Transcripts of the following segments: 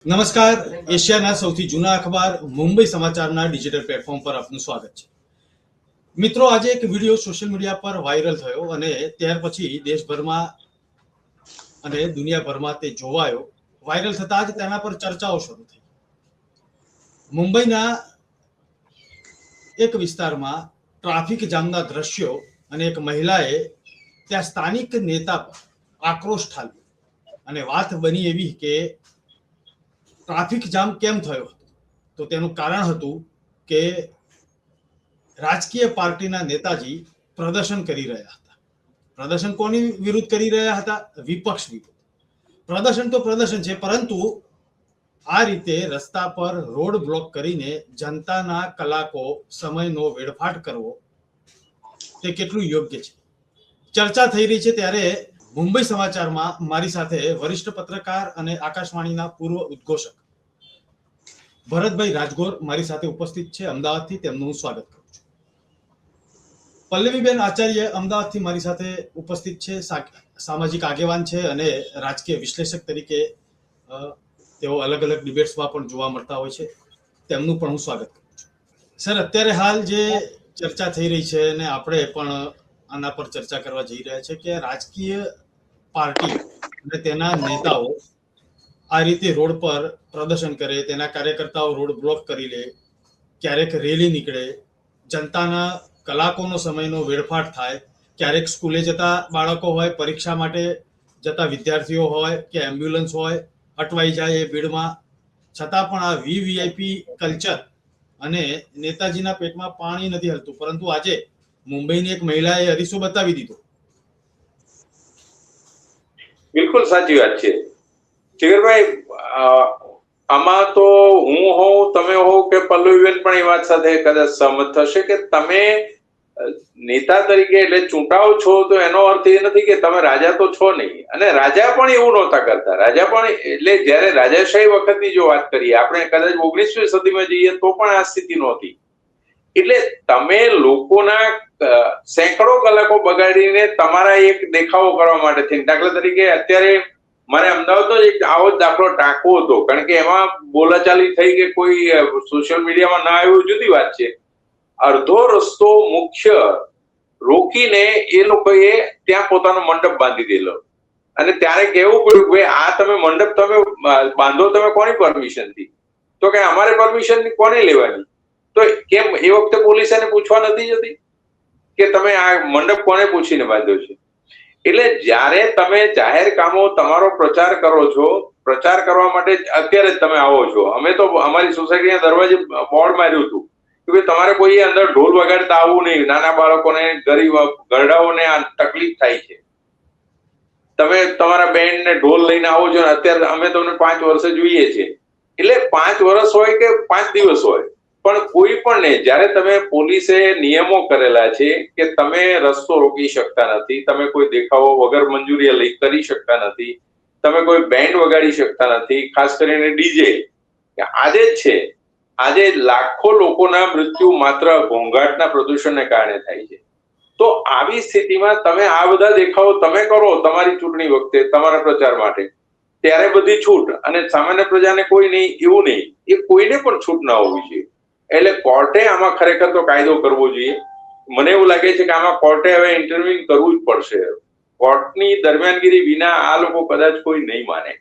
નમસ્કાર, એશિયાના સૌથી જૂના અખબાર મુંબઈ સમાચારના ડિજિટલ પ્લેટફોર્મ પર આપનું સ્વાગત છે. મિત્રો, આજે એક વિડીયો સોશિયલ મીડિયા પર વાયરલ થયો અને ત્યાર પછી દેશભરમાં અને દુનિયાભરમાં તે જોવાયો. વાયરલ થતા જ તેના પર ચર્ચાઓ શરૂ થઈ. મુંબઈના એક વિસ્તારમાં ટ્રાફિક જામના દ્રશ્યો અને એક મહિલાએ ત્યાં સ્થાનિક નેતા પર આક્રોશ ઠાલવ્યો અને વાત બની એવી કે ટ્રાફિક જામ કેમ થયો હતો, તો તેનું કારણ હતું કે રાજકીય પાર્ટીના નેતાજી પ્રદર્શન કરી રહ્યા હતા. પ્રદર્શન કોની વિરુદ્ધ કરી રહ્યા હતા? વિપક્ષ વિરુદ્ધ. પ્રદર્શન તો પ્રદર્શન છે, પરંતુ આ રીતે રસ્તા પર રોડ બ્લોક કરીને જનતાના કલાકો સમયનો વેડફાટ કરવો તે કેટલું યોગ્ય છે? ચર્ચા થઈ રહી છે ત્યારે મુંબઈ સમાચારમાં મારી સાથે વરિષ્ઠ પત્રકાર અને આકાશવાણીના પૂર્વ ઉદ્ઘોષક ભરતભાઈ રાજગોર મારી સાથે ઉપસ્થિત છે અમદાવાદથી. તેમનું હું સ્વાગત કરું છું. પલ્લવીબેન આચાર્ય અમદાવાદથી મારી સાથે ઉપસ્થિત છે. સામાજિક આગેવાન છે અને રાજકીય વિશ્લેષક તરીકે તેઓ અલગ અલગ ડિબેટ્સમાં પણ જોવા મળતા હોય છે. તેમનું પણ હું સ્વાગત કરું છું. સર, અત્યારે હાલ જે ચર્ચા થઈ રહી છે અને આપણે પણ આના પર ચર્ચા કરવા જઈ રહ્યા છે કે રાજકીય પાર્ટી અને તેના નેતાઓ આ રીતે રોડ પર પ્રદર્શન કરે, તેના કાર્યકર્તાઓ રોડ બ્લોક કરી લે, ક્યારેક રેલી નીકળે, જનતાના કલાકોનો સમયનો વેડફાટ થાય, ક્યારેક સ્કૂલે જતા બાળકો હોય, પરીક્ષા માટે જતા વિદ્યાર્થીઓ હોય કે એમ્બ્યુલન્સ હોય, અટવાઈ જાય એ ભીડમાં. છતાં પણ આ વીવીઆઈપી કલ્ચર અને નેતાજીના પેટમાં પાણી નથી હલતું. પરંતુ આજે મુંબઈની એક મહિલાએ અરીસો બતાવી દીધો. બિલકુલ સાચી વાત છે જીગરભાઈ. આમાં તો હું હોઉં, તમે હો કે પલ્લવીબેન પણ એ વાત સાથે કદાચ સહમત થશે કે તમે નેતા તરીકે એટલે ચૂંટાવ છો તો એનો અર્થ એ નથી કે તમે રાજા તો છો નહીં. અને રાજા પણ એવું નહોતા કરતા. રાજા પણ એટલે જયારે રાજાશાહી વખતની જો વાત કરીએ, આપણે કદાચ 19મી સદીમાં જઈએ તો પણ આ સ્થિતિ નહોતી. એટલે તમે લોકોના સેંકડો કલાકો બગાડીને તમારા એક દેખાવો કરવા માટે થઈને, દાખલા તરીકે અત્યારે મારે અમદાવાદનો એક આવો જ દાખલો ટાંકવો હતો, કારણ કે એમાં બોલાચાલી થઈ કે કોઈ સોશિયલ મીડિયામાં ના આવ્યું જુદી વાત છે. અડધો રસ્તો મુખ્ય રોકીને એ લોકોએ ત્યાં પોતાનો મંડપ બાંધી દીધો અને ત્યારે કહેવું પડ્યું કે આ તમે મંડપ તમે બાંધો, તમે કોની પરમિશન થી? તો કે અમારે પરમિશન કોને લેવાની? તો કેમ એ વખતે પોલીસ એને પૂછવા નથી જતી કે તમે આ મંડપ કોને પૂછીને બાંધ્યો છે? એટલે જ્યારે તમે જાહેર કામો તમારો પ્રચાર કરો છો, પ્રચાર કરવા માટે અત્યારે જ તમે આવો છો. અમે તો અમારી સોસાયટીના દરવાજે બોર્ડ માર્યું હતું કે તમારે કોઈ અંદર ઢોલ વગાડતા આવવું નહીં, નાના બાળકોને, ગરીબ ગરડાઓને આ તકલીફ થાય છે. તમે તમારા બેન્ડ ને ઢોલ લઈને આવો છો. અત્યારે અમે તમને 5 વર્ષે જોઈએ છીએ. એટલે 5 વર્ષ હોય કે 5 દિવસ હોય, પણ કોઈ પણ ને જ્યારે તમે પોલીસે નિયમો કરેલા છે કે તમે રસ્તો રોકી શકતા નથી, તમે કોઈ દેખાવો વગર મંજૂરી લઈ કરી શકતા નથી, તમે કોઈ બેન્ડ વગાડી શકતા નથી, ખાસ કરીને ડીજે. આજે જ છે, આજે લાખો લોકોના મૃત્યુ માત્ર ઘોંઘાટના પ્રદૂષણને કારણે થાય છે. તો આવી સ્થિતિમાં તમે આ બધા દેખાવો તમે કરો તમારી ચૂંટણી વખતે તમારા પ્રચાર માટે, ત્યારે બધી છૂટ અને સામાન્ય પ્રજાને કોઈ નહીં, એવું નહીં. એ કોઈને પણ છૂટ ના હોવી જોઈએ. એટલે કોર્ટે આમાં ખરેખર તો કાયદો કરવો જોઈએ. મને એવું લાગે છે કે આમાં કોર્ટે હવે ઇન્ટરવ્યુ કરવું જ પડશે. કોર્ટની દરમિયાનગીરી વિના આ લોકો કદાચ કોઈ નહીં માને.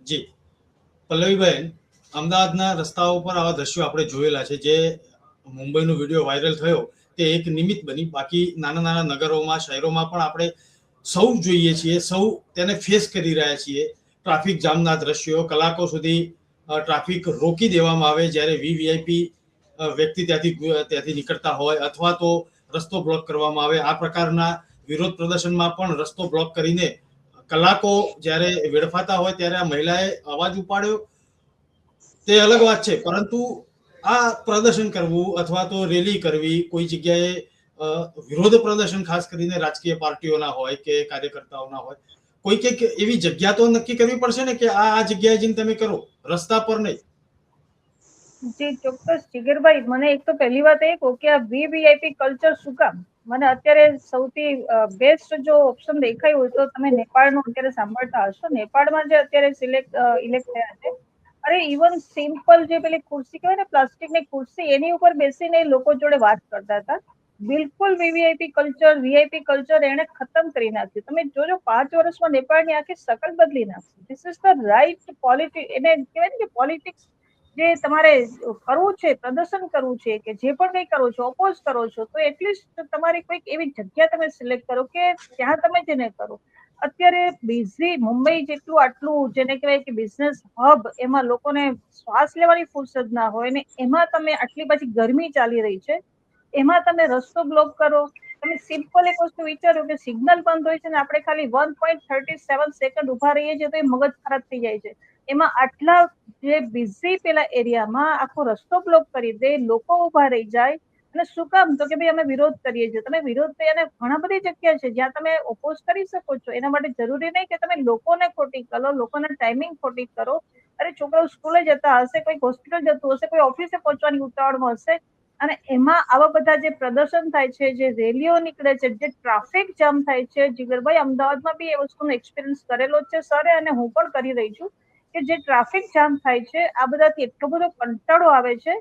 જી પલ્લવીબેન, અમદાવાદના રસ્તાઓ પર આવા દ્રશ્યો આપણે જોયેલા છે. જે મુંબઈનો વિડીયો વાયરલ થયો તે એક નિમિત્ત બની. બાકી નાના નાના નગરોમાં, શહેરોમાં પણ આપણે સૌ જોઈએ છીએ, સૌ તેને ફેસ કરી રહ્યા છીએ. ટ્રાફિક જામના દ્રશ્યો, કલાકો સુધી ટ્રાફિક રોકી દેવામાં આવે જ્યારે વીવીઆઈપી વ્યક્તિ ત્યાંથી નીકળતા હોય, અથવા તો રસ્તો બ્લોક કરવામાં આવે. આ પ્રકારના વિરોધ પ્રદર્શનમાં પણ રસ્તો બ્લોક કરીને કલાકો જ્યારે વેડફાતા હોય ત્યારે આ મહિલાએ અવાજ ઉપાડ્યો તે અલગ વાત છે. પરંતુ આ પ્રદર્શન કરવું અથવા તો રેલી કરવી, કોઈ જગ્યાએ વિરોધ પ્રદર્શન ખાસ કરીને રાજકીય પાર્ટીઓના હોય કે કાર્યકર્તાઓના હોય, કોઈ કઈક એવી જગ્યા તો નક્કી કરવી પડશે ને કે આ જગ્યાએ જઈને તમે કરો, રસ્તા પર નહીં. જી ચોક્કસ જીગરભાઈ, મને એક તો પહેલી વાત એ કહો કે આ વીવીઆઈપી કલ્ચર શું કામ? મને અત્યારે સૌથી બેસ્ટ જો ઓપ્શન દેખાયું હોય તો તમે નેપાળનું અત્યારે સાંભળતા હશો. નેપાળમાં જે અત્યારે ઇલેક્ટ થયા છે, અરે ઇવન સિમ્પલ જે પેલી ખુરશી કહેવાય ને, પ્લાસ્ટિકની ખુરશી, એની ઉપર બેસીને લોકો જોડે વાત કરતા હતા. બિલકુલ વીવીઆઈપી કલ્ચર, વીઆઈપી કલ્ચર એને ખતમ કરી નાખ્યું. તમે જોજો 5 વર્ષમાં નેપાળની આખી શકલ બદલી નાખશે. This is the right politics. એને કહેવાય ને કે પોલિટિક્સ જે તમારે કરવું છે, પ્રદર્શન કરવું છે, કે જે પણ કંઈ કરો છો, ઓપોઝ કરો છો, તો એટલીસ્ટ તમારી કોઈક એવી જગ્યા તમે સિલેક્ટ કરો કે ત્યાં તમે જેને કરો. અત્યારે બિઝી મુંબઈ જેટલું આટલું જેને કહેવાય કે બિઝનેસ હબ, એમાં લોકોને શ્વાસ લેવાની ફુરસદ ના હોય ને, એમાં તમે આટલી પછી ગરમી ચાલી રહી છે, એમાં તમે રસ્તો બ્લોક કરો. તમે સિમ્પલ એક વસ્તુ વિચારો કે સિગ્નલ બંધ હોય છે ને આપણે ખાલી 1.37 સેકન્ડ ઉભા રહીએ છીએ તો એ મગજ ખરાબ થઈ જાય છે. એમાં આટલા જે બિઝી પેલા એરિયામાં આખો રસ્તો બ્લોક કરી દે, લોકો ઉભા રહી જાય. અને શું કામ? તો કે ભાઈ અમે વિરોધ કરીએ છીએ. તમે વિરોધ કરી, અને ઘણા બધી જગ્યા છે જ્યાં તમે ઓપોઝ કરી શકો છો. એના માટે જરૂરી નહીં કે તમે લોકોને ખોટી કરો, લોકોના ટાઈમિંગ ખોટી કરો. અરે છોકરાઓ સ્કૂલે જતા હશે, કોઈ હોસ્પિટલ જતું હશે, કોઈ ઓફિસે પહોંચવાની ઉતાવળમાં હશે, અને એમાં આવા બધા જે પ્રદર્શન થાય છે, જે રેલીઓ નીકળે છે, જે ટ્રાફિક જામ થાય છે, જીગરભાઈ અમદાવાદમાં બી એ વસ્તુનો એક્સપિરિયન્સ કરેલો છે સરે, અને હું પણ કરી રહી છું, કે જે ટ્રાફિક જામ થાય છે, આ બધાથી એટલો બધો કંટાળો આવે છે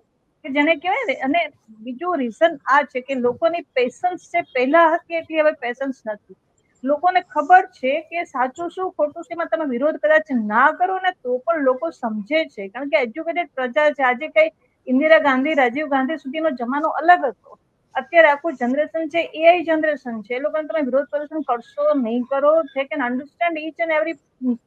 કે જેને કહેવાય ને. અને બીજું રીઝન આ છે કે લોકોની પેશન્સ જે પહેલા હતી એટલી હવે પેશન્સ નથી. લોકોને ખબર છે કે સાચું શું ખોટું છે, એમાં તમે વિરોધ કદાચ ના કરો ને તો પણ લોકો સમજે છે, કારણ કે એજ્યુકેટેડ પ્રજા છે. આજે કઈ ઇન્દિરા ગાંધી, રાજીવ ગાંધી સુધીનો જમાનો અલગ હતો. અત્યારે આખું જનરેશન છે એઆઈ જનરેશન છે. એ લોકોને તમે વિરોધ પ્રદર્શન કરશો નહીં કરો, they can understand each and every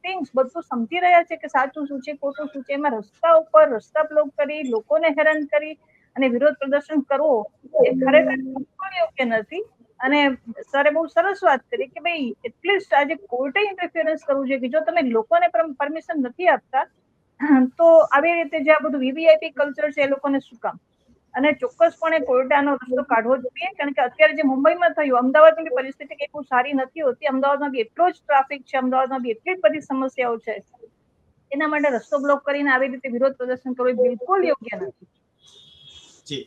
things, બધું સમજી રહ્યા છે કે સાચું શું છે, ખોટું શું છે. એમાં રસ્તા ઉપર રસ્તા બ્લોક કરી, લોકોને હેરાન કરી અને વિરોધ પ્રદર્શન કરવો એ ખરેખર બિલકુલ યોગ્ય નથી. અને સરે બહુ સરસ વાત કરી કે ભાઈ એટલીસ્ટ આજે કોર્ટે ઇન્ટરફિયરન્સ કરવું જોઈએ કે જો તમે લોકોને પરમિશન નથી આપતા તો આવી રીતે જે આ બધું વીવીઆઈપી કલ્ચર છે એ લોકોને શું કામ. અને ચોક્કસપણે કોર્ટે આનો રસ્તો કાઢવો જોઈએ, કારણ કે અત્યારે જે મુંબઈમાં થયું, અમદાવાદની બી પરિસ્થિતિ કઈ બહુ સારી નથી હોતી. અમદાવાદમાં બી એટલો જ ટ્રાફિક છે, અમદાવાદમાં બી એટલી જ બધી સમસ્યાઓ છે. એના માટે રસ્તો બ્લોક કરીને આવી રીતે વિરોધ પ્રદર્શન કરવું બિલકુલ યોગ્ય નથી. જી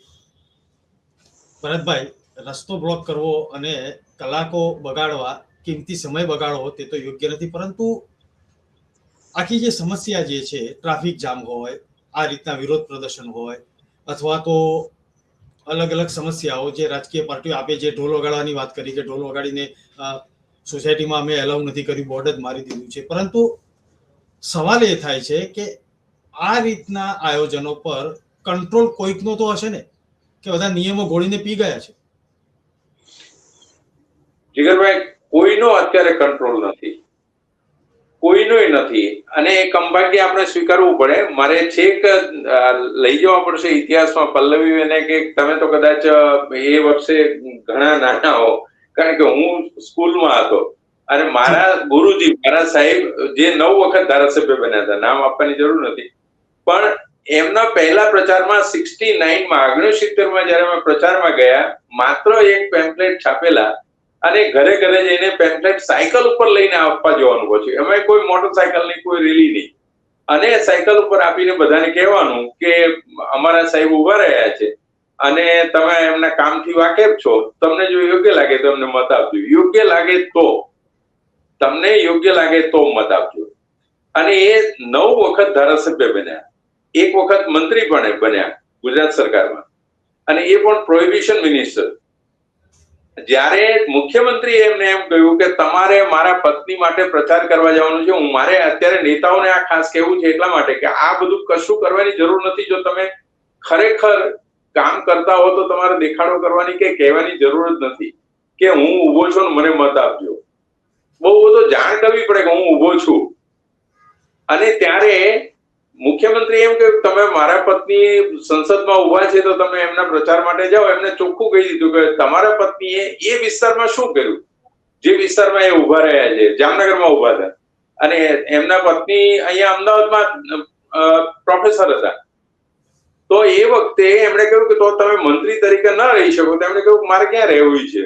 ભરતભાઈ, રસ્તો બ્લોક કરવો અને કલાકો બગાડવા, કિંમતી સમય બગાડવો તે તો યોગ્ય નથી, પરંતુ આખી જે સમસ્યા જે છે, ટ્રાફિક જામ હોય, આ રીતના વિરોધ પ્રદર્શન હોય, અથવા તો અલગ અલગ સમસ્યાઓ જે રાજકીય પાર્ટીઓ આપે, જે ઢોલ વગાડવાની વાત કરી કે ઢોલ વગાડીને સોસાયટીમાં અમે એલાઉ નથી કર્યું, બોર્ડ જ મારી દીધું છે, પરંતુ સવાલ એ થાય છે કે આ રીતના આયોજનો પર કંટ્રોલ કોઈકનો તો હશે ને, કે બધા નિયમો ઘોડીને પી ગયા છે? જીગરભાઈ, કોઈનો અત્યારે કંટ્રોલ નથી, કોઈનોય નથી. અને એ કંભાગ્ય આપણે સ્વીકારવું પડે. મારે છેક લઈ જવા પડશે ઇતિહાસમાં પલ્લવીને, કે તમે તો કદાચ એ વર્ષે ઘણા નાના હો, કારણ કે હું સ્કૂલમાં હતો અને મારા ગુરુજી, મારા સાહેબ જે 9 વખત ધારાસભ્ય બન્યા હતા, નામ આપવાની જરૂર નથી, પણ એમના પહેલા પ્રચારમાં 69માં 69માં જયારે અમે પ્રચારમાં ગયા, માત્ર એક પેમ્પલેટ છાપેલા અને ઘરે ઘરે જઈને પેમ્પલેટ સાયકલ ઉપર લઈને આપવા જવાનું પછી, એમાં કોઈ મોટરસાયકલ નહીં, કોઈ રેલી નહીં, અને સાયકલ ઉપર આપીને બધાને કહેવાનું કે અમારા સાહેબ ઉભા રહ્યા છે અને તમે એમના કામથી વાકેફ છો, તમને જો યોગ્ય લાગે તો અમને મત આપજો, યોગ્ય લાગે તો, તમને યોગ્ય લાગે તો મત આપજો. અને એ 9 વખત ધારાસભ્ય બન્યા, 1 વખત મંત્રી પણ બન્યા ગુજરાત સરકારમાં, અને એ પણ પ્રોહિબિશન મિનિસ્ટર. જ્યારે મુખ્યમંત્રી એમને એમ કહ્યું કે તમારે મારા પત્ની માટે પ્રચાર કરવા જવાનું છે, હું મારે અત્યારે નેતાઓને આ ખાસ કહેવું છે એટલા માટે કે આ બધું કશું કરવાની જરૂર નથી. જો તમે ખરેખર કામ કરતા હો તો તમારે દેખાડો કરવાની કે કહેવાની જરૂર જ નથી કે હું ઊભો છું ને મને મત આપજો. બહુ બધો જાણ કરવી પડે કે હું ઊભો છું. અને ત્યારે મુખ્યમંત્રી એમ કહ્યું તમે મારા પત્ની સંસદમાં ઉભા છે તો તમે એમના પ્રચાર માટે જાઓ. એમને ચોખ્ખું કહી દીધું કે તમારા પત્નીએ એ વિસ્તારમાં શું કર્યું, જે વિસ્તારમાં એ ઉભા રહ્યા છે, જામનગરમાં ઉભા હતા, અને એમના પત્ની અહીંયા અમદાવાદમાં પ્રોફેસર હતા. તો એ વખતે એમણે કહ્યું કે તો તમે મંત્રી તરીકે ન રહી શકો. તેમણે કહ્યું મારે ક્યાં રહેવું છે,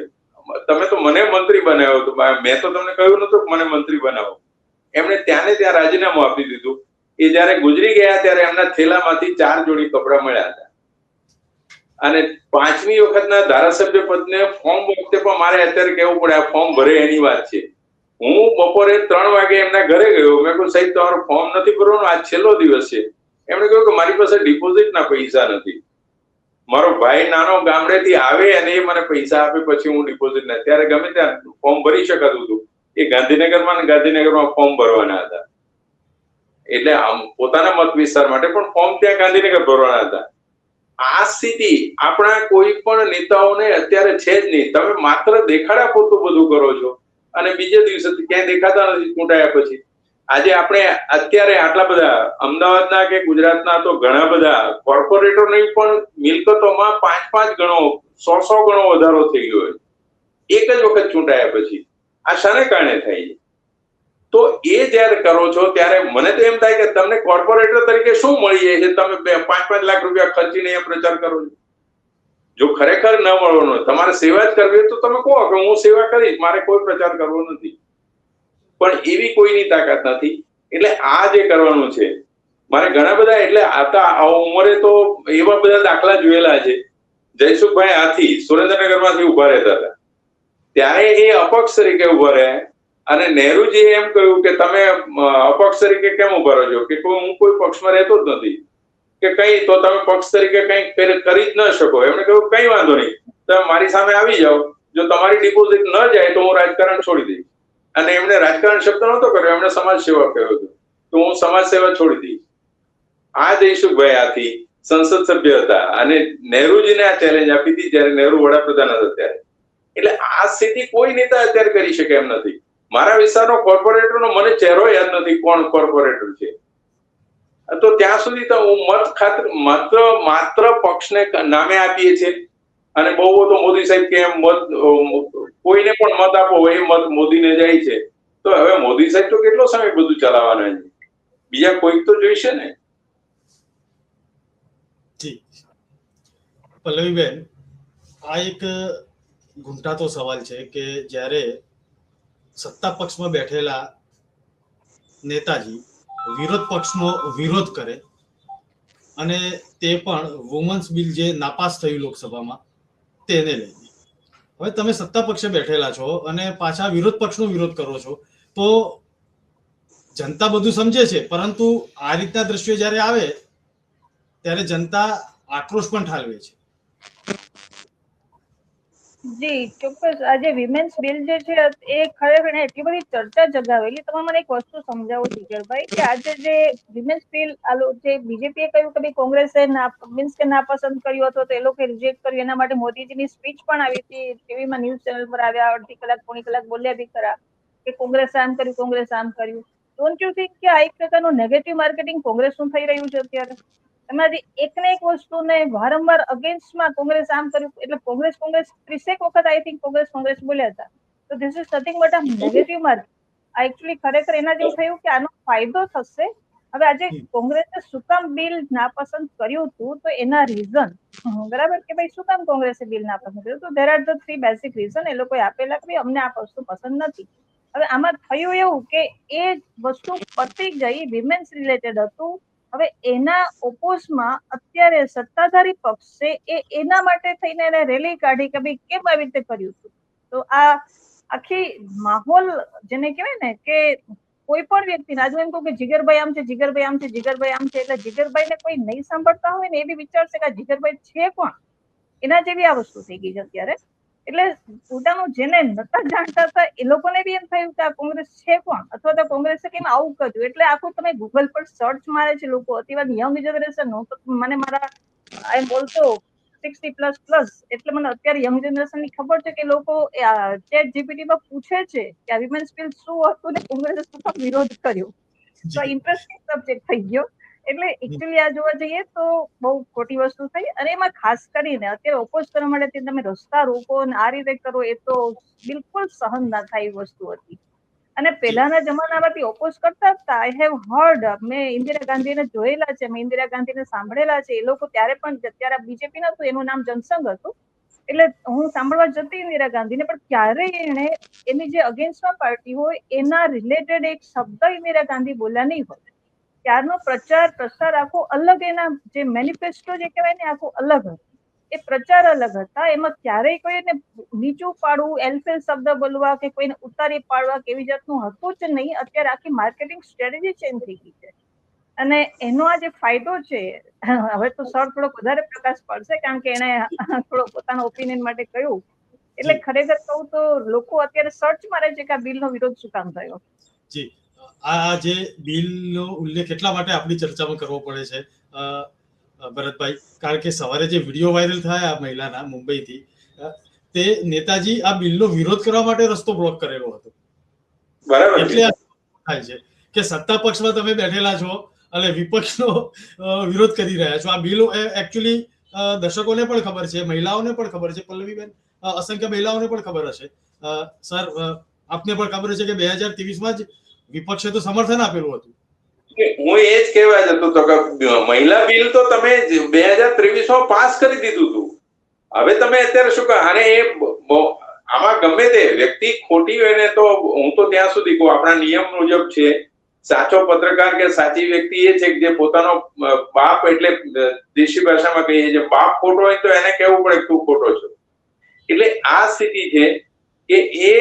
તમે તો મને મંત્રી બનાવ્યો હતો, મેં તો તમને કહ્યું નતું કે મને મંત્રી બનાવો. એમણે ત્યાં ને ત્યાં રાજીનામું આપી દીધું. એ જયારે ગુજરી ગયા ત્યારે એમના થેલામાંથી 4 જોડી કપડા મળ્યા હતા. અને 5મી વખતના ધારાસભ્ય પદને ફોર્મ વખતે પણ મારે અત્યારે કહેવું પડે આ ફોર્મ ભરે એની વાત છે. હું બપોરે 3 વાગે એમના ઘરે ગયો. મેં કહ્યું સાહેબ તમારું ફોર્મ નથી ભરવાનું, આજ છેલ્લો દિવસ છે. એમણે કહ્યું કે મારી પાસે ડિપોઝિટના પૈસા નથી. મારો ભાઈ નાનો ગામડેથી આવે અને એ મને પૈસા આપે પછી હું ડિપોઝિટ ના, ત્યારે ગમે ત્યાં ફોર્મ ભરી શકાતું હતું. એ ગાંધીનગરમાં ફોર્મ ભરવાના હતા. એટલે પોતાના મત વિસ્તાર માટે પણ ફોર્મ ત્યાં ગાંધીનગર ભરવાના હતા. આ સ્થિતિ આપણા કોઈ પણ નેતાઓને અત્યારે છે જ નહીં. તમે માત્ર દેખાડા પૂરતું બધું કરો છો અને બીજે દિવસે ક્યાંય દેખાતા નથી ચૂંટાયા પછી. આજે આપણે અત્યારે આટલા બધા અમદાવાદના કે ગુજરાતના તો ઘણા બધા કોર્પોરેટરોની પણ મિલકતોમાં 5-5 ગણો 100 ગણો વધારો થઈ ગયો એક જ વખત ચૂંટાયા પછી. આ શાને કારણે થાય છે? તો એ જયારે કરો છો ત્યારે મને તો એમ થાય કે તમને કોર્પોરેટર તરીકે શું મળી જાય છે? તમે 5-5 લાખ રૂપિયા ખર્ચીને એ પ્રચાર કરો છો. જો ખરેખર ન મળવાનો, તમારે સેવા જ કરવી હોય તો તમે કહો કે હું સેવા કરીશ, મારે કોઈ પ્રચાર કરવો નથી. પણ એવી કોઈની તાકાત નથી. એટલે આ જે કરવાનું છે મારે ઘણા બધા, એટલે આ ઉંમરે તો એવા બધા દાખલા જોયેલા છે. જયસુખભાઈ હાથી સુરેન્દ્રનગરમાંથી ઉભા રહેતા હતા, ત્યારે એ અપક્ષ તરીકે ઉભા રહ્યા અને નહેરુજીએ એમ કહ્યું કે તમે અપક્ષ તરીકે કેમ ઉભા રહો છો? કે હું કોઈ પક્ષમાં રહેતો જ નથી. કે કઈ તો તમે પક્ષ તરીકે કઈ કરી જ ન શકો. એમણે કહ્યું કઈ વાંધો નહીં, તમે મારી સામે આવી જાઓ, જો તમારી ડિપોઝિટ ન જાય તો હું રાજકારણ છોડી દઈશ. અને એમણે રાજકારણ શબ્દ નહોતો કર્યો, એમણે સમાજ સેવા કહ્યો હતો, તો હું સમાજ સેવા છોડી દઈશ. આ જયસુખભાઈ હાથી સંસદ સભ્ય હતા અને નહેરુજીને આ ચેલેન્જ આપી હતી જ્યારે નહેરુ વડાપ્રધાન હતા ત્યારે. એટલે આ સ્થિતિ કોઈ નેતા અત્યારે કરી શકે એમ નથી. મારા વિસ્તારનો કોર્પોરેટરનો મને ચહેરો યાદ નથી કોણ કોર્પોરેટર છે. તો ત્યાં સુધી તો હું મત ખાતર માત્ર પક્ષને નામે આપીએ છીએ અને બહુ તો મોદી સાહેબ કે એમ મત કોઈને પણ મત આપો એ મત મોદીને જાય છે. તો હવે મોદી સાહેબ તો કેટલો સમય બધું ચલાવવાના છે? બીજા કોઈક તો જોઈશે ને. જી પલ્લવીબેન, આ એક ઘૂંટાતો સવાલ છે કે જ્યારે સત્તા પક્ષમાં બેઠેલા નેતાજી વિરોધ પક્ષનો વિરોધ કરે અને તે પણ વુમન્સ બિલ જે નાપાસ થયું લોકસભામાં તેને લઈને. હવે તમે સત્તા પક્ષે બેઠેલા છો અને પાછા વિરોધ પક્ષનો વિરોધ કરો છો, તો જનતા બધું સમજે છે, પરંતુ આ રીતના દ્રશ્યો જ્યારે આવે ત્યારે જનતા આક્રોશ પણ ઠાલવે છે. જી ચોક્કસ. આજે વિમેન્સ બિલ જે છે એ ખરેખર એટલી બધી ચર્ચા જગાવેલી. તમે મને એક વસ્તુ સમજાવો જીગરભાઈ, કે આજે જે વિમેન્સ બિલ જે બીજેપીએ કહ્યું કે ભાઈ કોંગ્રેસે નાપસંદ કર્યું હતો તો એ લોકો રિજેક્ટ કર્યું, એના માટે મોદીજીની સ્પીચ પણ આવી હતી, ટીવીમાં ન્યૂઝ ચેનલ પર આવ્યા, અડધી કલાક પોણી કલાક બોલ્યા બી ખરા કે કોંગ્રેસ આમ કર્યું, કોંગ્રેસ આમ કર્યું. ડોન્ટ યુ થિંક કે આ એક પ્રકારનું નેગેટિવ માર્કેટિંગ કોંગ્રેસનું થઈ રહ્યું છે અત્યારે? એમાંથી એકને એક વસ્તુને વારંવાર અગેન્સ્ટમાં કોંગ્રેસ આમ કર્યું, એટલે કોંગ્રેસ 30 વખત આઈ થિંક કોંગ્રેસ બોલ્યા હતા. તો this is nothing but a negative market. આ એકચ્યુઅલી ખરેખર એના જેવું થયું કે આનો ફાયદો થશે. હવે આજે કોંગ્રેસે શું કામ બિલ નાપસંદ કર્યું હતું, તો એના રીઝન બરાબર કે ભાઈ શું કામ કોંગ્રેસે બિલ નાપસંદ કર્યું, તો there are the 3 basic reason. એ લોકોએ આપેલા કે અમને આ વસ્તુ પસંદ નથી. હવે આમાં થયું એવું કે એ વસ્તુ પતી ગઈ, વિમેન્સ રિલેટેડ હતું. હવે એના ઓપોઝમાં અત્યારે સત્તાધારી પક્ષે એના માટે થઈને એને રેલી કાઢી કે ભાઈ કેમ આવી રીતે કર્યું હતું. તો આ આખી માહોલ જેને કહેવાય ને કે કોઈ પણ વ્યક્તિને આજે એમ કહું કે જીગરભાઈ આમ છે, જીગરભાઈ આમ છે, જીગરભાઈ આમ છે, એટલે જીગરભાઈને કોઈ નહીં સાંભળતા હોય ને એ બી વિચારશે કે જીગરભાઈ છે કોણ. એના જેવી આ વસ્તુ થઈ ગઈ છે અત્યારે. એટલે પોતાનું જેને નતા જાણતા હતા એ લોકોને બી એમ થયું કે આ કોંગ્રેસ છે કોણ, અથવા તો કોંગ્રેસે કેમ આવું કર્યું. એટલે આખું તમે ગૂગલ પર સર્ચ મારે છે લોકો, અતિવાદ યંગ જનરેશન. મને મારા આઈ એમ ઓલ્સો 60++, એટલે મને અત્યારે યંગ જનરેશન ની ખબર છે કે લોકો ચેટ જીપીટી માં પૂછે છે કે આ વિમેન્સ બિલ શું હતું ને કોંગ્રેસે શું વિરોધ કર્યો. તો ઇન્ટરેસ્ટિંગ સબ્જેક્ટ થઈ ગયો. એટલે એકચ્યુઅલી આ જોવા જઈએ તો બહુ ખોટી વસ્તુ થઈ. અને એમાં ખાસ કરીને અત્યારે ઓપોઝ કરવા માટે તમે રસ્તા રોકો અને આ રીતે કરો, એ તો બિલકુલ સહન ના થાય એવી વસ્તુ હતી. અને પહેલાના જમાનામાંથી ઓપોઝ કરતા હતા. આઈ હેવ હર્ડ, મેં ઇન્દિરા ગાંધીને જોયેલા છે, મેં ઇન્દિરા ગાંધીને સાંભળેલા છે. એ લોકો ત્યારે પણ, અત્યારે બીજેપી નતું, એનું નામ જનસંઘ હતું, એટલે હું સાંભળવા જતી ઇન્દિરા ગાંધીને, પણ ક્યારેય એને એની જે અગેન્સ્ટમાં પાર્ટી હોય એના રિલેટેડ એક શબ્દ ઇન્દિરા ગાંધી બોલ્યા નહીં હોય. ત્યારનો પ્રચાર પ્રસાર આખો અલગ, એના જે મેનિફેસ્ટો જે કહેવાય ને આખો અલગ હતો. એ પ્રચાર અલગ હતા. એમાં ક્યારેય કોઈને નીચું પાડવું, એલફેલ શબ્દ બોલવા કે કોઈને ઉતારી પાડવા કેવી જાતનું હતું જ નહીં. અત્યારે આખી માર્કેટિંગ સ્ટ્રેટેજી ચેન્જ થઈ ગઈ છે અને એનો આ જે ફાયદો છે, હવે તો સર થોડોક વધારે પ્રકાશ પડશે કારણ કે એને થોડો પોતાના ઓપિનિયન માટે કહ્યું. એટલે ખરેખર કહું તો લોકો અત્યારે સર્ચ મારે છે કે આ બિલનો વિરોધ શું કામ થયો. જી, આ જે બિલનો ઉલ્લેખ એટલા માટે આપણી ચર્ચામાં કરવો પડે છે ભરતભાઈ, કારણ કે સવારે જે વિડીયો વાયરલ થયા મહિલાના મુંબઈથી, તે નેતાજી આ બિલનો વિરોધ કરવા માટે રસ્તો બ્લોક કરેલો હતો. બરાબર. એટલે થાય છે કે સત્તા પક્ષમાં તમે બેઠેલા છો અને વિપક્ષનો વિરોધ કરી રહ્યા છો. આ બિલ એકચ્યુઅલી દર્શકોને પણ ખબર છે, મહિલાઓને પણ ખબર છે, પલ્લવીબેન, અસંખ્ય મહિલાઓને પણ ખબર હશે. સર, આપને પણ ખબર છે કે 2023માં જ વિપક્ષે તો સમર્થન આપેલું હતું. હું એ જ કહેવા જતો હતો કે મહિલા બિલ તો તમે 2023માં પાસ કરી દીધું હતું. હવે તમે અત્યારે શું કહો? અને એ આમાં ગમે તે વ્યક્તિ ખોટી હોય ને, તો હું તો ત્યાં સુધી કહું, આપણા નિયમ મુજબ છે, સાચો પત્રકાર કે સાચી વ્યક્તિ એ છે કે જે પોતાનો બાપ, એટલે દેશી ભાષામાં કહીએ છીએ, બાપ ખોટો હોય તો એને કહેવું પડે તું ખોટો છો. એટલે આ સ્થિતિ છે કે એ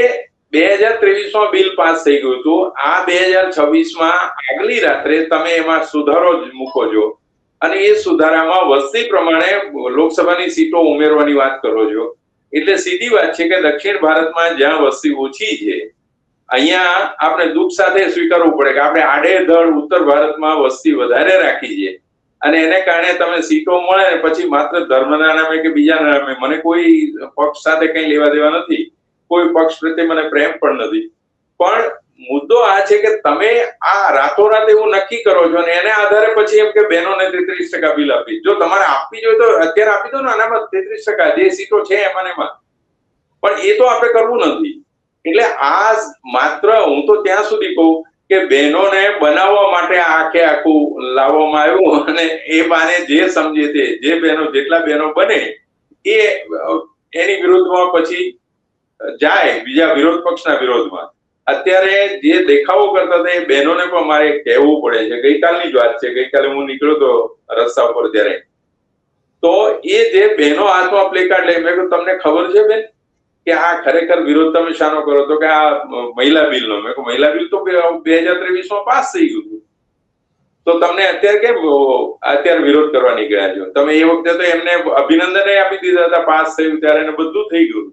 2023માં બિલ પાસ થઈ ગયું હતું. આ 2026માં આગલી રાત્રે તમે એમાં સુધારો જ મૂકો છો અને એ સુધારામાં વસ્તી પ્રમાણે લોકસભાની સીટો ઉમેરવાની વાત કરો છો. એટલે સીધી વાત છે કે દક્ષિણ ભારતમાં જ્યાં વસ્તી ઓછી છે, અહીંયા આપણે દુઃખ સાથે સ્વીકારવું પડે કે આપણે આડેધડ ઉત્તર ભારતમાં વસ્તી વધારે રાખી છે અને એને કારણે તમે સીટો મળે ને પછી માત્ર ધર્મના નામે કે બીજાના નામે, મને કોઈ પક્ષ સાથે કઈ લેવા દેવા નથી, કોઈ પક્ષ પ્રત્યે મને પ્રેમ પણ નથી, પણ મુદ્દો આ છે કે તમે આ રાતોરાત એવું નક્કી કરો છો અને એને આધારે પછી એમ કે બહેનોને 33% બિલ આપી. જો તમારે આપવી જોઈએ તો અત્યારે આપી દો ને, આનામાં 33% જે સીટો છે એમાં, પણ એ તો આપણે કરવું નથી. એટલે આ માત્ર હું તો ત્યાં સુધી કહું કે બહેનોને બનાવવા માટે આખે આખું લાવવામાં આવ્યું અને એ બાને જે સમજે તે, જે બહેનો, જેટલા બહેનો બને એ એની વિરુદ્ધમાં પછી જાય બીજા વિરોધ પક્ષના વિરોધમાં. અત્યારે જે દેખાવો કરતા હતા એ બહેનોને પણ મારે કહેવું પડે છે. ગઈકાલની જ વાત છે, ગઈકાલે હું નીકળ્યો તો રસ્તા ઉપર ત્યારે, તો એ જે બહેનો હાથમાં પ્લેકાર્ડ લઈ, મેં કહ્યું તમને ખબર છે બેન કે આ ખરેખર વિરોધ તમે શાનો કરો? તો કે આ મહિલા બિલનો. મેં કહ્યું મહિલા બિલ તો 2023માં પાસ થઈ ગયું હતું, તો તમને અત્યારે કેમ અત્યારે વિરોધ કરવા નીકળ્યા છો? તમે એ વખતે તો એમને અભિનંદન આપી દીધા હતા, પાસ થયું ત્યારે, એને બધું થઈ ગયું.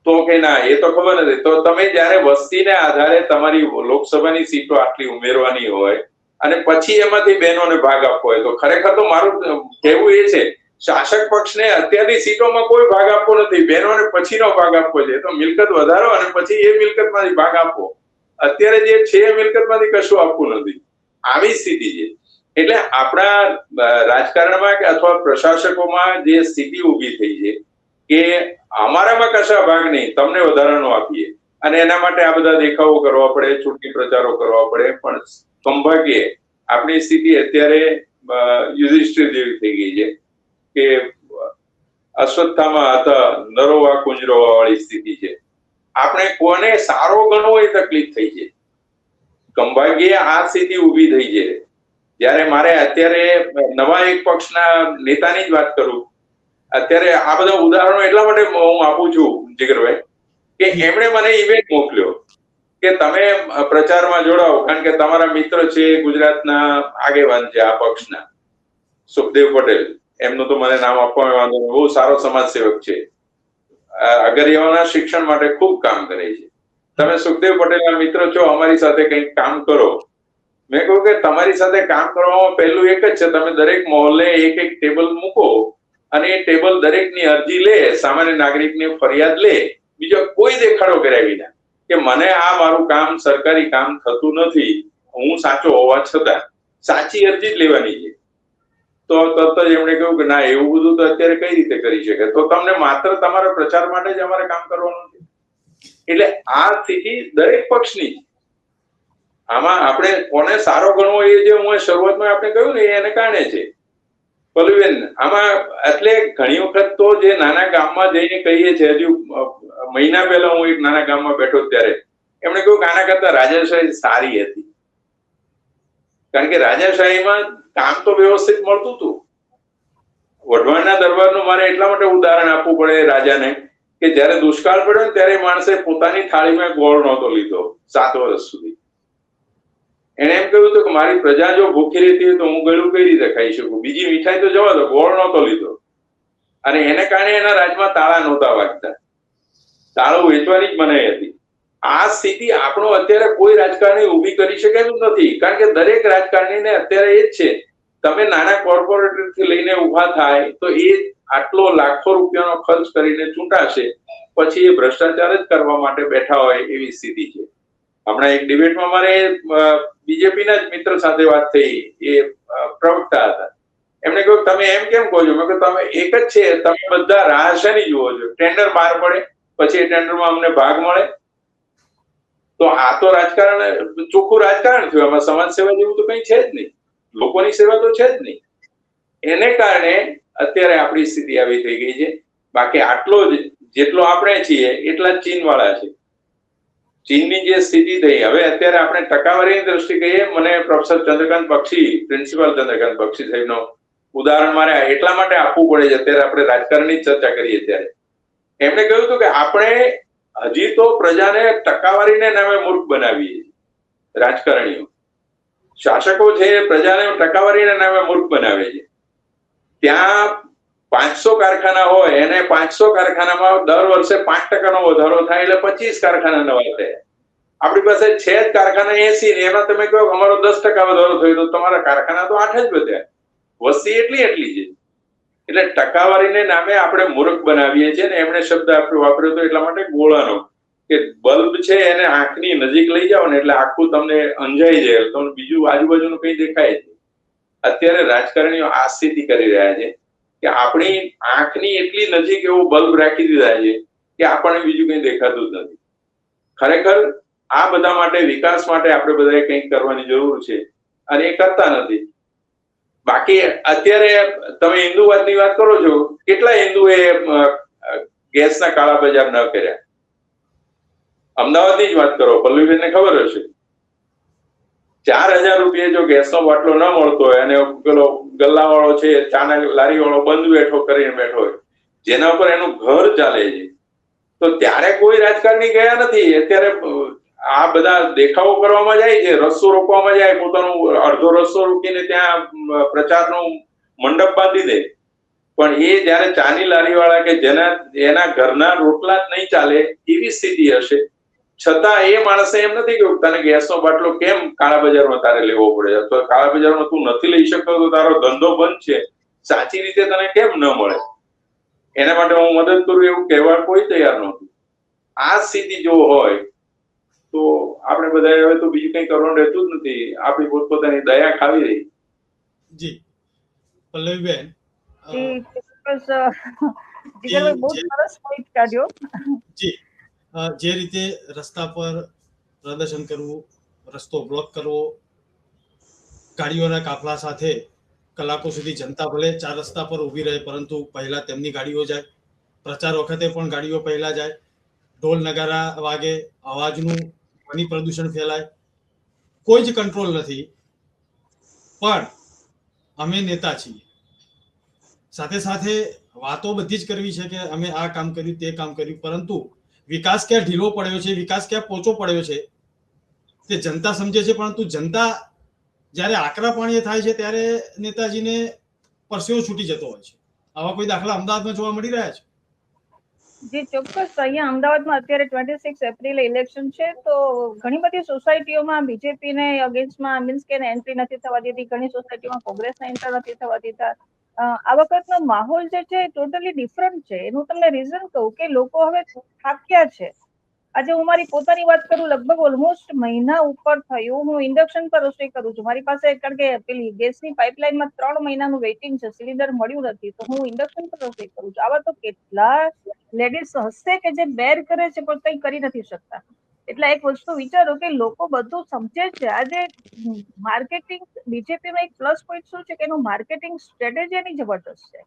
તો કે ના, એ તો ખબર નથી. તો તમે જયારે વસ્તીને આધારે તમારી લોકસભાની સીટો આટલી ઉમેરવાની હોય અને પછી એમાંથી બહેનોને ભાગ આપવો હોય, તો ખરેખર તો મારું કહેવું એ છે શાસક પક્ષને અત્યારની સીટોમાં કોઈ ભાગ આપવો નથી, બહેનોને પછીનો ભાગ આપવો છે. તો મિલકત વધારો અને પછી એ મિલકતમાંથી ભાગ આપવો. અત્યારે જે છે એ મિલકતમાંથી કશું આપવું નથી. આવી સ્થિતિ છે. એટલે આપણા રાજકારણમાં કે અથવા પ્રશાસકોમાં જે સ્થિતિ ઊભી થઈ છે કે અમારામાં કશા ભાગ નહીં, તમને વધારાનો આપીએ, અને એના માટે આ બધા દેખાવો કરવા પડે, ચૂંટણી પ્રચારો કરવા પડે. પણ સૌભાગ્યે આપણી સ્થિતિ અત્યારે યુધિષ્ઠિર જેવી થઈ ગઈ છે કે અશ્વત્થામાં હતા નરોવા કુંજરોવા વાળી સ્થિતિ છે. આપણે કોને સારો ગણવો એ તકલીફ થઈ છે. કંભાગ્યે આ સ્થિતિ ઊભી થઈ છે. જયારે મારે અત્યારે નવા એક પક્ષના નેતાની જ વાત કરું, અત્યારે આ બધા ઉદાહરણો એટલા માટે હું આપું છું જીગરભાઈ કે એમણે મને ઈમેલ મોકલ્યો કે તમે પ્રચારમાં જોડાઓ, કારણ કે તમારા મિત્ર છે, ગુજરાતના આગેવાન છે આ પક્ષના, સુખદેવ પટેલ, એમનું તો મને નામ આપવામાં વાંધો નહીં, બહુ સારો સમાજ સેવક છે, અગરિયાઓના શિક્ષણ માટે ખૂબ કામ કરે છે. તમે સુખદેવ પટેલના મિત્ર છો, અમારી સાથે કંઈક કામ કરો. મેં કહ્યું કે તમારી સાથે કામ કરવામાં પહેલું એક જ છે, તમે દરેક મહોલ્લે એક એક ટેબલ મૂકો અને એ ટેબલ દરેકની અરજી લે, સામાન્ય નાગરિકની ફરિયાદ લે, બીજો કોઈ દેખાડો કર્યા વિના કે મને આ મારું કામ, સરકારી કામ થતું નથી, હું સાચો હોવા છતાં, સાચી અરજી જ લેવાની છે. તો તરત જ એમણે કહ્યું કે ના, એવું બધું તો અત્યારે કઈ રીતે કરી શકે? તો તમને માત્ર તમારા પ્રચાર માટે જ અમારે કામ કરવાનું છે. એટલે આ સ્થિતિ દરેક પક્ષની. આમાં આપણે કોને સારો ગણવો એ જે હું શરૂઆતમાં આપણે કહ્યું ને એને કારણે છે પલ્લવીબેન. આમાં એટલે ઘણી વખત તો જે નાના ગામમાં જઈને કહીએ છીએ, હજુ મહિના પહેલા હું એક નાના ગામમાં બેઠો ત્યારે એમણે કહ્યું કે આના કરતા રાજાશાહી સારી હતી, કારણ કે રાજાશાહીમાં કામ તો વ્યવસ્થિત મળતું હતું વઢવાણના દરબારનું મારે એટલા માટે ઉદાહરણ આપવું પડે રાજાને કે જયારે દુષ્કાળ પડ્યો ને ત્યારે માણસે પોતાની થાળીમાં ગોળ નહોતો લીધો 7 વર્ષ સુધી. એને એમ કહ્યું હતું કે મારી પ્રજા જો ભૂખી રહેતી હોય તો હું ગળું કઈ રીતે ખાઈ શકું, બીજી મીઠાઈ તો જવા દો, ગોળ નહોતો લીધો. અને એને કારણે એના રાજમાં તાળા નહોતા વાગતા, તાળું વેચવાની જ મનાઈ હતી. આ સ્થિતિ આપણો અત્યારે કોઈ રાજકારણી ઉભી કરી શકે એમ નથી, કારણ કે દરેક રાજકારણીને અત્યારે એ જ છે, તમે નાના કોર્પોરેટર થી લઈને ઉભા થાય તો એ આટલો લાખો રૂપિયાનો ખર્ચ કરીને ચૂંટાશે, પછી એ ભ્રષ્ટાચાર જ કરવા માટે બેઠા હોય એવી સ્થિતિ છે. હમણાં એક ડિબેટમાં મારે બીજેપીના જ મિત્ર સાથે વાત થઈ, એ પ્રવક્તા હતા. એમણે કહ્યું તમે એમ કેમ કહો છો? મેં કહ્યું તમે એક જ છે, તમે બધા રાહ શેની જુઓ છો? ટેન્ડર બહાર પડે પછી એ ટેન્ડરમાં અમને ભાગ મળે, તો આ તો રાજકારણ, ચોખ્ખું રાજકારણ થયું. આમાં સમાજ સેવા જેવું તો કઈ છે જ નહીં, લોકોની સેવા તો છે જ નહીં. એને કારણે અત્યારે આપણી સ્થિતિ આવી થઈ ગઈ છે. બાકી આટલો જ જેટલો આપણે છીએ એટલા જ ચીન વાળા છે. ચીનની જે સ્થિતિ થઈ, હવે અત્યારે આપણે ટકાવારીની દ્રષ્ટિ કહીએ, મને પ્રોફેસર ચંદ્રકાંત બક્ષી, પ્રિન્સિપાલ ચંદ્રકાંત બક્ષી સાહેબનો ઉદાહરણ મારે એટલા માટે આપવું પડે છે, અત્યારે આપણે રાજકારણની ચર્ચા કરીએ ત્યારે. એમણે કહ્યું હતું કે આપણે હજી તો પ્રજાને ટકાવારીને નામે મૂર્ખ બનાવીએ છીએ. રાજકારણીઓ, શાસકો છે, પ્રજાને ટકાવારીના નામે મૂર્ખ બનાવે છે. ત્યાં 500 કારખાના હોય અને 500 કારખાનામાં દર વર્ષે 5% વધારો થાય એટલે 25 કારખાના નવા થયા. આપણી પાસે છે જ કારખાના 80 ને એમાં તમે કહો અમારો 10% વધારો થયો, તો તમારા કારખાના તો 8 જ વધ્યા. વસ્તી એટલી છે. એટલે ટકાવારીને નામે આપણે મૂર્ખ બનાવીએ છીએ. ને એમણે શબ્દ આપણે વાપર્યો હતો એટલા માટે ગોળાનો, કે બલ્બ છે એને આંખની નજીક લઈ જાઓ ને એટલે આખું તમને અંજાઈ જાય, તમને બીજું આજુબાજુનું કઈ દેખાય જ. અત્યારે રાજકારણીઓ આ સ્થિતિ કરી રહ્યા છે કે આપણી આંખની એટલી નજીક એવો બલ્બ રાખી દીધા છે કે આપણને બીજું કઈ દેખાતું જ નથી. ખરેખર આ બધા માટે, વિકાસ માટે આપણે બધાએ કંઈક કરવાની જરૂર છે, અને એ કરતા નથી. બાકી અત્યારે તમે હિન્દુવાદની વાત કરો છો, કેટલા હિન્દુએ ગેસના કાળા બજાર ન કર્યા? અમદાવાદની જ વાત કરો, પલ્લવીબેનને ખબર હશે, 4000 રૂપિયા જો ગેસનો બાટલો ન મળતો હોય અને પેલો ગલ્લાવાળો છે, ચાના લારી વાળો બંધ બેઠો કરીને બેઠો હોય, જેના ઉપર એનું ઘર ચાલે છે, તો ત્યારે કોઈ રાજકારણી ગયા નથી. અત્યારે આ બધા દેખાવો કરવામાં જાય છે, રસ્તો રોકવામાં જાય, પોતાનું અડધો રસ્તો રોકીને ત્યાં પ્રચારનું મંડપ બાંધી દે. પણ એ જયારે ચાની લારી વાળા કે એના ઘરના રોટલા જ નહીં ચાલે એવી સ્થિતિ હશે, છતાં એ માણસે એમ નથી કે તને ગેસનો બાટલો કેમ કાળા બજારમાં તારે લેવો પડે, તો કાળા બજારમાં તું નથી લઈ શકતો તો તારો ધંધો બંધ છે, સાચી રીતે તને કેમ ન મળે, એના માટે હું મદદ કરું એવું કહેવા કોઈ તૈયાર નહોતું. આ સ્થિતિ જો હોય તો આપણે બધા હવે તો બીજું કઈ કરવાનું રહેતું જ નથી, આપણી પોતપોતાની દયા ખાવી રહી. જી પલ્લવીબેન, જી જે રીતે રસ્તા પર પ્રદર્શન કરવું, રસ્તો બ્લોક કરવો, ગાડીઓના કાફલા સાથે કલાકો સુધી જનતા ભલે 4 રસ્તા પર ઊભી રહે પરંતુ પહેલા તેમની ગાડીઓ જાય, પ્રચાર વખતે પણ ગાડીઓ પહેલા જાય, ઢોલ નગારા વાગે, અવાજનું ધ્વનિ પ્રદૂષણ ફેલાય, કોઈ જ કંટ્રોલ નથી. પણ અમે નેતા છીએ, સાથે સાથે વાતો બધી જ કરવી છે કે અમે આ કામ કર્યું, તે કામ કર્યું, પરંતુ વિકાસ ક્યાં ઢીલો પડ્યો છે, વિકાસ ક્યાં પોચો પડ્યો છે તે જનતા સમજે છે. પરંતુ જનતા જ્યારે આકરા પાણીએ થાય છે ત્યારે નેતાજીને પરસેવો છૂટી જતો હોય છે. આવા કોઈ દાખલા અમદાવાદમાં જોવા મળી રહ્યા છે? જી ચોક્કસ. અહીંયા અમદાવાદમાં અત્યારે 26 એપ્રિલે ઇલેક્શન છે, તો ઘણી બધી સોસાયટીઓમાં બીજેપીને અગેન્સ્ટમાં મીન્સ કે એન્ટ્રી નથી થવા દીધી, ઘણી સોસાયટીમાં કોંગ્રેસને એન્ટર નથી થવા દીધા. આ વખતનો માહોલ જે છે ટોટલી ડિફરન્ટ છે. એનું તમને રીઝન કહું કે લોકો હવે થાક્યા છે. આજે હું મારી પોતાની વાત કરું, લગભગ ઓલમોસ્ટ મહિના ઉપર થયું હું ઇન્ડક્શન પર રસોઈ કરું છું. મારી પાસે કારણ કે પેલી ગેસની પાઇપલાઇનમાં 3 મહિનાનું વેઇટિંગ છે, સિલિન્ડર મળ્યું નથી, તો હું ઇન્ડક્શન પર રસોઈ કરું છું. આવા તો કેટલા લેડીઝ હશે કે જે બેર કરે છે પણ કંઈ કરી નથી શકતા. એટલે એક વસ્તુ વિચારો કે લોકો બધું સમજે છે. આજે માર્કેટિંગ, બીજેપીનો એક પ્લસ પોઈન્ટ શું છે કે એનું માર્કેટિંગ સ્ટ્રેટેજી એની જબરદસ્ત છે.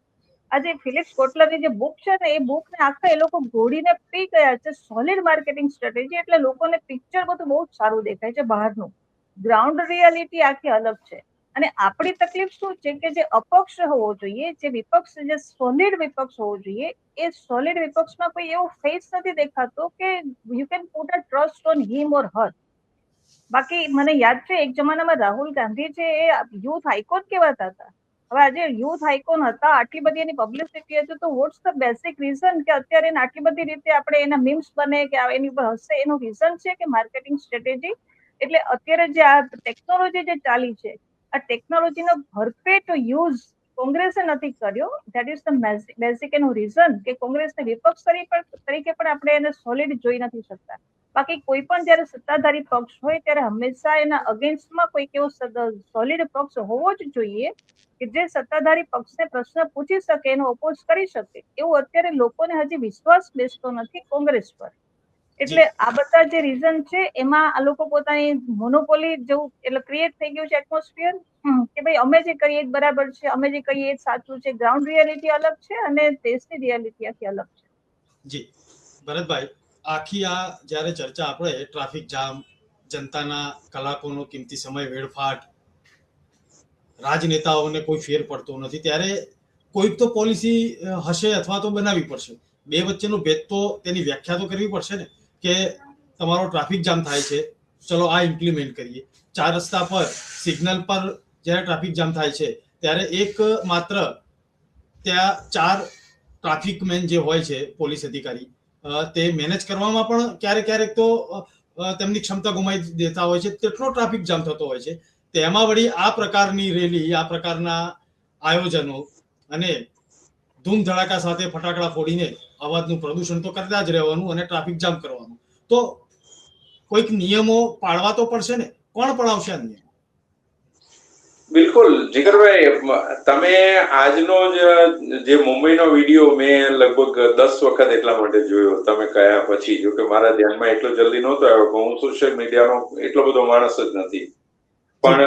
આજે ફિલિપ્સ કોટલરની જે બુક છે ને, એ બુકને આખા એ લોકો ઘોડીને પી ગયા છે. સોલિડ માર્કેટિંગ સ્ટ્રેટેજી, એટલે લોકોને પિક્ચર બધું બહુ જ સારું દેખાય છે બહારનું, ગ્રાઉન્ડ રિયાલિટી આખી અલગ છે. અને આપણી તકલીફ શું છે કે જે અપક્ષ હોવો જોઈએ, જે વિપક્ષ, જે સોલિડ વિપક્ષ હોવો જોઈએ, એ સોલિડ વિપક્ષમાં કોઈ એવો ફેસ નથી દેખાતો કે you can put a trust on him or her. બાકી મને યાદ છે એક જમાનામાં રાહુલ ગાંધી છે એ યુથ આઇકોન કહેવાતા હતા. હવે આજે યુથ આઇકોન હતા, આટલી બધી એની પબ્લિસિટી હતી, તો વોટ્સ ધ બેસિક રીઝન કે અત્યારે એને આટલી બધી રીતે આપણે એના મીમ્સ બને કે એની ઉપર હશે, એનું રીઝન છે કે માર્કેટિંગ સ્ટ્રેટેજી. એટલે અત્યારે જે આ ટેકનોલોજી જે ચાલી છે, આ ટેકનોલોજીનો ભરપેટ યુઝ કોંગ્રેસે નથી કર્યો. ધેટ ઇઝ ધ બેઝિક એનું રીઝન કે કોંગ્રેસને વિપક્ષ તરીકે પણ આપણે એને સોલિડ જોઈ નથી શકતા. બાકી કોઈ પણ જયારે સત્તાધારી પક્ષ હોય ત્યારે હંમેશા એના અગેન્સ્ટમાં કોઈક એવો સોલિડ પક્ષ હોવો જ જોઈએ કે જે સત્તાધારી પક્ષને પ્રશ્ન પૂછી શકે, એનો ઓપોઝ કરી શકે. એવું અત્યારે લોકોને હજી વિશ્વાસ બેસતો નથી કોંગ્રેસ પર. એટલે આ બધા જે રીઝન છે એમાં આ લોકો પોતાની મોનોપોલી જેવું એટલે ક્રિએટ થઈ ગયું છે એટમોસ્ફિયર કે ભાઈ અમે જે કરીએ એ બરાબર છે, અમે જે કહીએ એ સાચું છે. ગ્રાઉન્ડ રિયાલિટી અલગ છે અને દેશની રિયાલિટી આખી અલગ છે. જી ભરતભાઈ, આખી આ જ્યારે ચર્ચા આપણે ટ્રાફિક જામ, જનતાના કલાકોનો કિંમતી સમય વેડફાટ, રાજનેતાઓને કોઈ ફેર પડતો નથી, ત્યારે કોઈક તો પોલિસી હશે અથવા તો બનાવવી પડશે. બે વચ્ચેનો ભેદ તો તેની વ્યાખ્યા તો કરવી પડશે ને કે તમારો ટ્રાફિક જામ થાય છે, ચલો આ ઇમ્પ્લિમેન્ટ કરીએ. 4 રસ્તા પર સિગ્નલ પર જ્યારે ટ્રાફિક જામ થાય છે ત્યારે એક માત્ર ત્યાં 4 ટ્રાફિક મેન જે હોય છે પોલીસ અધિકારી, તે મેનેજ કરવામાં પણ ક્યારેક તો તેમની ક્ષમતા ગુમાવી દેતા હોય છે. તેટલો ટ્રાફિક જામ થતો હોય છે. તેમાં વળી આ પ્રકારની રેલી, આ પ્રકારના આયોજનો અને ધૂમ ધડાકા સાથે ફટાકડા ફોડીને અવાજનું પ્રદૂષણ તો કરતા જ રહેવાનું અને ટ્રાફિક જામ કરવાનું. તો કોઈક નિયમો પાળવા તો પડશે ને. કોણ પડાવશે આ નિયમો? બિલકુલ જીગરભાઈ, તમે આજનો જે મુંબઈનો વિડીયો મેં લગભગ 10 વખત એટલા માટે જોયો તમે કયા પછી, જો કે મારા ધ્યાનમાં એટલો જલ્દી નહોતો આવ્યો. હું સોશિયલ મીડિયાનો એટલો બધો માણસ જ નથી, પણ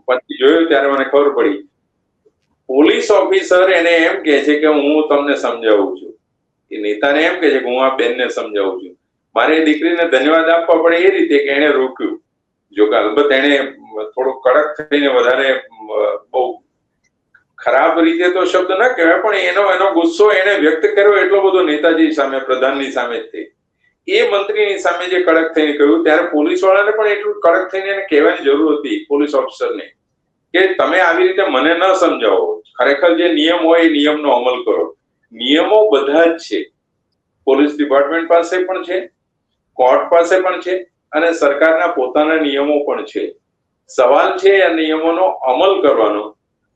પછી જોયું ત્યારે મને ખબર પડી. પોલીસ ઓફિસર એને એમ કે છે કે હું તમને સમજાવું છું, એ નેતાને એમ કે છે કે હું આ બેનને સમજાવું છું. મારી દીકરીને ધન્યવાદ આપવા પડે એ રીતે કે એને રોક્યું. જો કે અલબત્ત એને થોડું કડક થઈને વધારે બહુ ખરાબ રીતે તો શબ્દ ના કહેવાય, પણ એનો ગુસ્સો એને વ્યક્ત કર્યો એટલો બધો નેતાજી સામે, પ્રધાનની સામે જ. એ મંત્રીની સામે જે કડક થઈને કહ્યું, ત્યારે પોલીસ વાળાને પણ એટલું કડક થઈને એને કહેવાની જરૂર હતી, પોલીસ ઓફિસરને, કે તમે આવી રીતે મને ન સમજાવો. ખરેખર જે નિયમ હોય એ નિયમનો અમલ કરો. નિયમો બધા જ છે, પોલીસ ડિપાર્ટમેન્ટ પાસે પણ છે, કોર્ટ પાસે પણ છે અને સરકારના પોતાના નિયમો પણ છે. સવાલ છે આ નિયમોનો અમલ કરવાનો,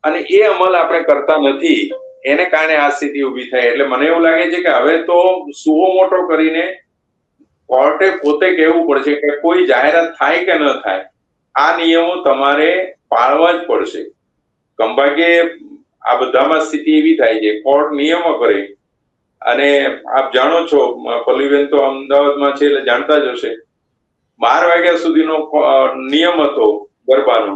અને એ અમલ આપણે કરતા નથી, એને કારણે આ સ્થિતિ ઊભી થાય. એટલે મને એવું લાગે છે કે હવે તો સુઓ મોટો કરીને કોર્ટે પોતે કહેવું પડશે કે કોઈ જાહેરાત થાય કે ન થાય, આ નિયમો તમારે પાળવા જ પડશે. કંભાગે આ બધામાં સ્થિતિ એવી થાય છે, કોર્ટ નિયમો કરે, અને આપ જાણો છો, પલ્લીબેન તો અમદાવાદમાં છે એટલે જાણતા જ હશે, 12 વાગ્યા સુધીનો નિયમ હતો ગરબાનો.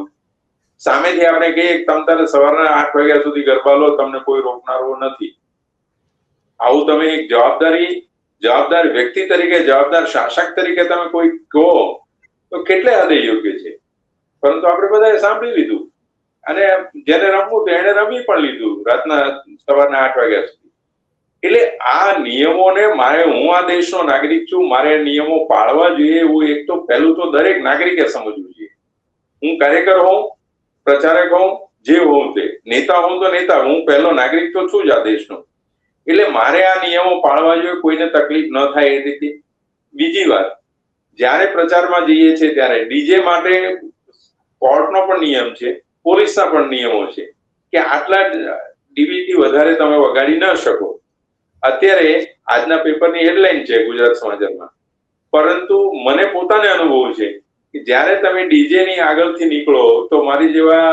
સામેથી આપણે કહીએ તમે તારે સવારના 8 વાગ્યા સુધી ગરબા લો, તમને કોઈ રોકનારો નથી. આવું તમે એક જવાબદાર વ્યક્તિ તરીકે, જવાબદાર શાસક તરીકે તમે કોઈ કહો તો કેટલે હદે યોગ્ય છે. પરંતુ આપણે બધાએ સાંભળી લીધું, અને જેને રમવું તો એને રમી પણ લીધું રાતના સવારના 8 વાગ્યા સુધી. એટલે આ નિયમોને હું આ દેશનો નાગરિક છું, મારે નિયમો પાળવા જોઈએ એવું એક તો પહેલું તો દરેક નાગરિકે સમજવું જોઈએ. હું કાર્યકર હોઉં, પ્રચારક હોઉં, જે હોઉં તે, નેતા હોઉં તો નેતા, હું પહેલો નાગરિક તો છું જ આ દેશનો. એટલે મારે આ નિયમો પાળવા જોઈએ, કોઈને તકલીફ ન થાય એ રીતે. બીજી વાત, જ્યારે પ્રચારમાં જઈએ છીએ ત્યારે ડીજે માટે કોર્ટનો પણ નિયમ છે, પોલીસના પણ નિયમો છે કે આટલા ડીબીથી વધારે તમે વગાડી ન શકો. અત્યારે આજના પેપરની હેડલાઇન છે ગુજરાત સમાચારમાં, પરંતુ મને પોતાને અનુભવ છે કે જ્યારે તમે ડીજે ની આગળથી નીકળો તો મારી જેવા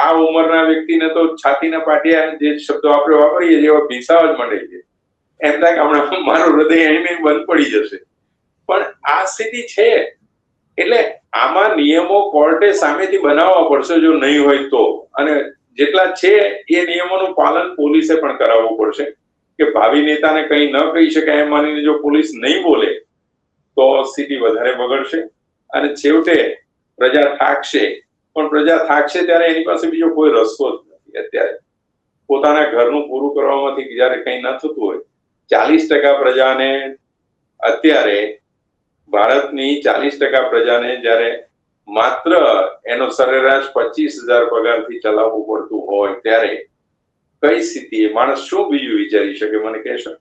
આ ઉંમરના વ્યક્તિને તો છાતીના પાટિયા, જે શબ્દો આપણે વાપરીએ જેવા ભીસાવા જ મળે છે. એમ થાય કે હમણાં મારું હૃદય અહીં બંધ પડી જશે. પણ આ સ્થિતિ છે. એટલે આમાં નિયમો કોર્ટે સામેથી બનાવવા પડશે જો નહીં હોય તો, અને જેટલા છે એ નિયમોનું પાલન પોલીસે પણ કરાવવું પડશે. કે ભાવિ નેતાને કંઈ ન કહી શકાય એમ માનીને જો પોલીસ નહીં બોલે તો સ્થિતિ વધારે બગડશે, અને છેવટે પ્રજા થાકશે પણ પ્રજા થાકશે ત્યારે એની પાસે બીજો કોઈ રસ્તો જ નથી. અત્યારે પોતાના ઘરનું પૂરું કરવામાંથી જયારે કંઈ ન થતું હોય, 40% પ્રજાને અત્યારે ભારતની 40% પ્રજાને જયારે માત્ર એનો સરેરાશ 25,000 પગારથી ચલાવવું પડતું હોય ત્યારે કઈ સ્થિતિએ માણસ શું બીજું વિચારી શકે, મને કહેશો?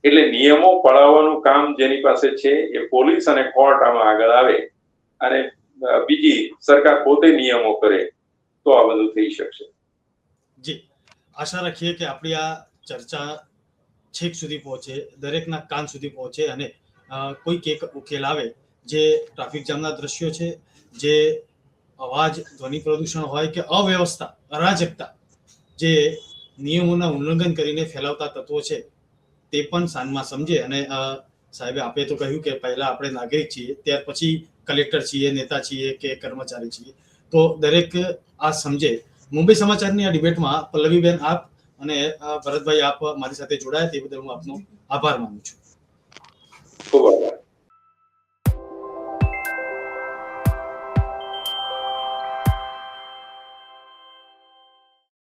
એટલે નિયમો પળાવવાનું કામ જેની પાસે છે એ પોલીસ અને કોર્ટ આમાં આગળ આવે અને બીજી સરકાર પોતે નિયમો કરે તો આ બધું થઈ શકશે. જી, આશા રાખીએ કે આપણી આ ચર્ચા છેક સુધી પહોંચે, દરેકના કાન સુધી પહોંચે અને કોઈક એક ઉકેલ આવે. જે ટ્રાફિક જામના દ્રશ્યો છે, જે અવાજ ધ્વનિ પ્રદૂષણ હોય કે અવ્યવસ્થા, અરાજકતા, જે નિયમોના ઉલ્લંઘન કરીને ફેલાવતા તત્વો છે તે પણ સાનમાં સમજે. અને સાહેબે આપે તો કહ્યું કે પહેલા આપણે નાગરિક છીએ, ત્યાર પછી કલેક્ટર છીએ, નેતા છીએ કે કર્મચારી છીએ, તો દરેક આ સમજે. મુંબઈ સમાચારની આ ડિબેટમાં પલ્લવીબેન આપ અને ભરતભાઈ આપ મારી સાથે જોડાયા તે બદલ હું આપનો આભાર માનું છું. ખૂબ